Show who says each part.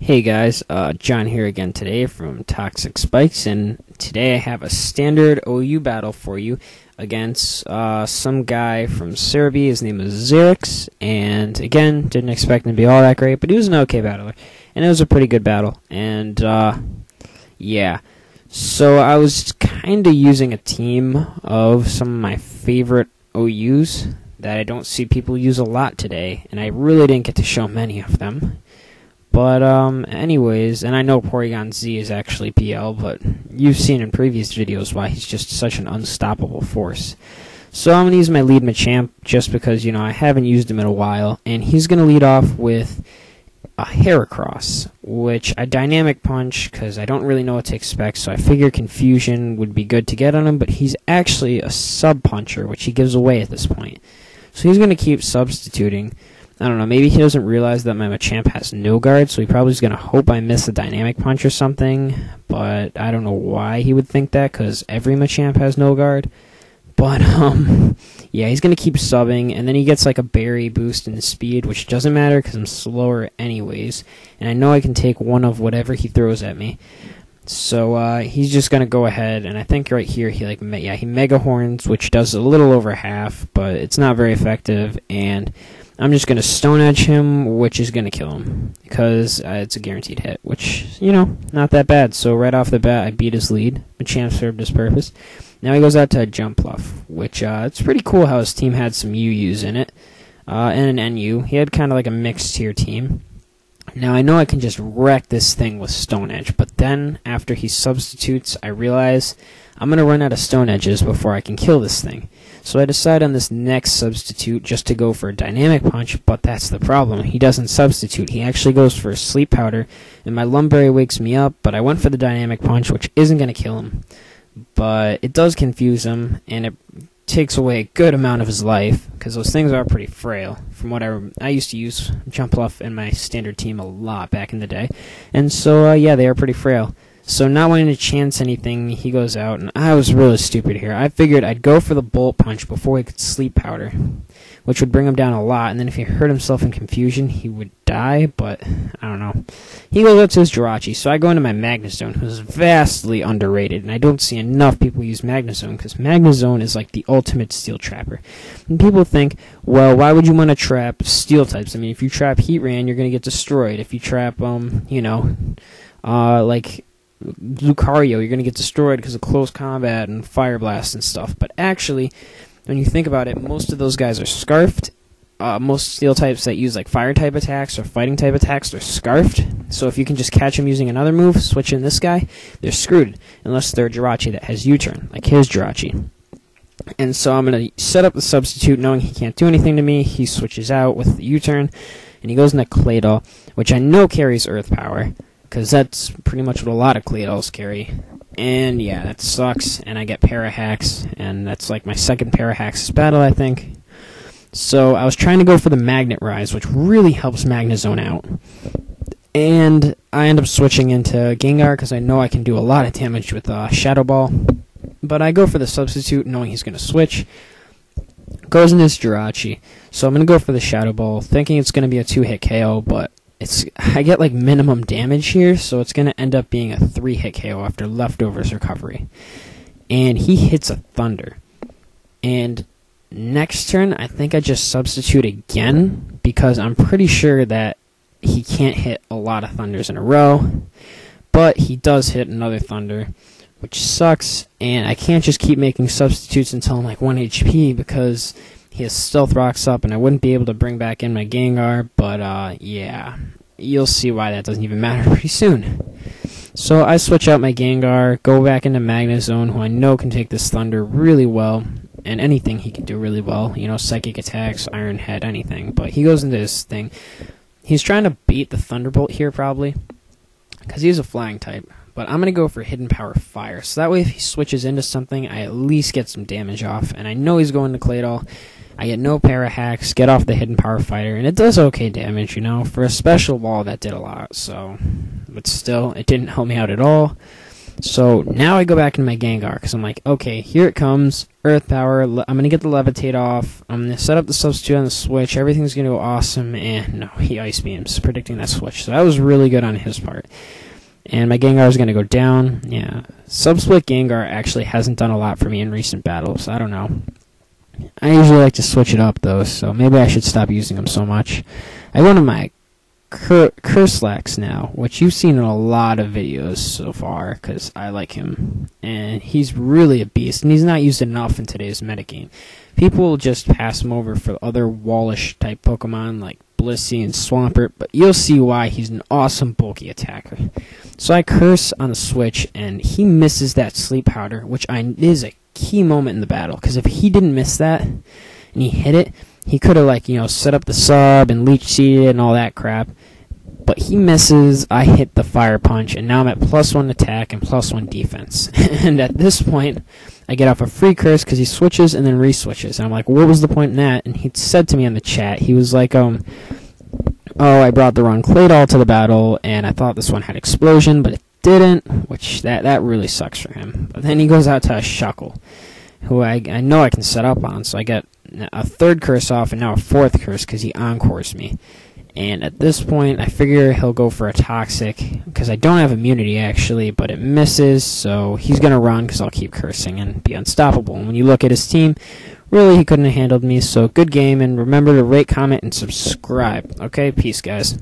Speaker 1: Hey guys, John here again today from Toxic Spikes, and today I have a standard OU battle for you against some guy from Serbia. His name is Xarix, and again, didn't expect him to be all that great, but he was an okay battler, and it was a pretty good battle, and yeah. So I was kind of using a team of some of my favorite OUs that I don't see people use a lot today, and I really didn't get to show many of them. But, anyways, and I know Porygon Z is actually PL, but you've seen in previous videos why he's just such an unstoppable force. So I'm going to use my lead Machamp just because, I haven't used him in a while, and he's going to lead off with a Heracross, which I Dynamic Punch because I don't really know what to expect, so I figure Confusion would be good to get on him, but he's actually a Sub-Puncher, which he gives away at this point. So he's going to keep substituting. I don't know, maybe he doesn't realize that my Machamp has no guard, so he probably is going to hope I miss a Dynamic Punch or something, but I don't know why he would think that, because every Machamp has no guard. But, yeah, he's going to keep subbing, and then he gets like a berry boost in speed, which doesn't matter because I'm slower anyways, and I know I can take one of whatever he throws at me. So, he's just going to go ahead, and I think right here he Mega Horns, which does a little over half, but it's not very effective, and I'm just going to Stone Edge him, which is going to kill him, because it's a guaranteed hit, which, not that bad. So right off the bat, I beat his lead. Machamp served his purpose. Now he goes out to Jumpluff, which, it's pretty cool how his team had some UUs in it, and an NU. He had kind of like a mixed tier team. Now I know I can just wreck this thing with Stone Edge, but then, after he substitutes, I realize I'm going to run out of Stone Edges before I can kill this thing. So I decide on this next substitute just to go for a Dynamic Punch, but that's the problem. He doesn't substitute. He actually goes for a Sleep Powder, and my Lumberry wakes me up, but I went for the Dynamic Punch, which isn't going to kill him. But it does confuse him, and it takes away a good amount of his life, because those things are pretty frail. From what I used to use Jumpluff in my standard team a lot back in the day. And so, yeah, they are pretty frail. So not wanting to chance anything, he goes out, and I was really stupid here. I figured I'd go for the Bolt Punch before he could Sleep Powder, which would bring him down a lot, and then if he hurt himself in confusion, he would die, but I don't know. He goes up to his Jirachi, so I go into my Magnezone, who's vastly underrated, and I don't see enough people use Magnezone, because Magnezone is like the ultimate Steel Trapper. And people think, well, why would you want to trap Steel types? I mean, if you trap Heatran, you're going to get destroyed. If you trap, like Lucario, you're going to get destroyed because of close combat and Fire Blast and stuff. But actually, when you think about it, most of those guys are Scarfed. Most Steel types that use like Fire type attacks or Fighting type attacks are Scarfed. So if you can just catch them using another move, switch in this guy, they're screwed. Unless they're a Jirachi that has U-turn, like his Jirachi. And so I'm going to set up the substitute knowing he can't do anything to me. He switches out with the U-turn, and he goes into Claydol, which I know carries Earth Power, because that's pretty much what a lot of Claydols carry. And yeah, that sucks, and I get Parahacks, and that's like my second Parahacks battle, I think. So I was trying to go for the Magnet Rise, which really helps Magnezone out. And I end up switching into Gengar, because I know I can do a lot of damage with Shadow Ball. But I go for the substitute, knowing he's going to switch. Goes into his Jirachi. So I'm going to go for the Shadow Ball, thinking it's going to be a 2-hit KO, but I get like minimum damage here, so it's going to end up being a 3-hit KO after Leftovers recovery. And he hits a Thunder. And next turn, I think I just substitute again, because I'm pretty sure that he can't hit a lot of Thunders in a row. But he does hit another Thunder, which sucks, and I can't just keep making substitutes until I'm like 1 HP, because he has Stealth Rocks up, and I wouldn't be able to bring back in my Gengar, but, yeah, you'll see why that doesn't even matter pretty soon. So I switch out my Gengar, go back into Magnezone, who I know can take this Thunder really well, and anything he can do really well, Psychic Attacks, Iron Head, anything, but he goes into this thing. He's trying to beat the Thunderbolt here, probably, because he's a Flying type. But I'm going to go for Hidden Power Fire, so that way if he switches into something, I at least get some damage off. And I know he's going to Claydol. I get no Parahacks, get off the Hidden Power Fighter, and it does okay damage, For a special ball, that did a lot, so... But still, it didn't help me out at all. So now I go back into my Gengar because I'm like, okay, here it comes, Earth Power. I'm gonna get the Levitate off. I'm gonna set up the substitute on the switch. Everything's gonna go awesome, and no, he Ice Beams, predicting that switch. So that was really good on his part. And my Gengar is gonna go down. Yeah, Subsplit Gengar actually hasn't done a lot for me in recent battles. I don't know. I usually like to switch it up though, so maybe I should stop using them so much. I go to my curselax now, which you've seen in a lot of videos so far, because I like him, and he's really a beast, and he's not used enough in today's metagame. People will just pass him over for other wallish type Pokemon like Blissey and Swampert, but you'll see why he's an awesome bulky attacker. So I curse on the switch, and he misses that Sleep Powder, which is a key moment in the battle, because if he didn't miss that, and he hit it, he could have, like, set up the sub and leech seeded and all that crap. But he misses, I hit the Fire Punch, and now I'm at +1 attack and +1 defense. And at this point, I get off a free curse because he switches and then re-switches. And I'm like, what was the point in that? And he said to me in the chat, he was like, oh, I brought the wrong Claydol to the battle, and I thought this one had Explosion, but it didn't, which that really sucks for him. But then he goes out to a Shuckle, who I know I can set up on, so I get a 3rd curse off and now a 4th curse because he encores me. And at this point, I figure he'll go for a Toxic, because I don't have immunity actually, but it misses, so he's going to run because I'll keep cursing and be unstoppable. And when you look at his team, really he couldn't have handled me, so good game, and remember to rate, comment, and subscribe. Okay, peace guys.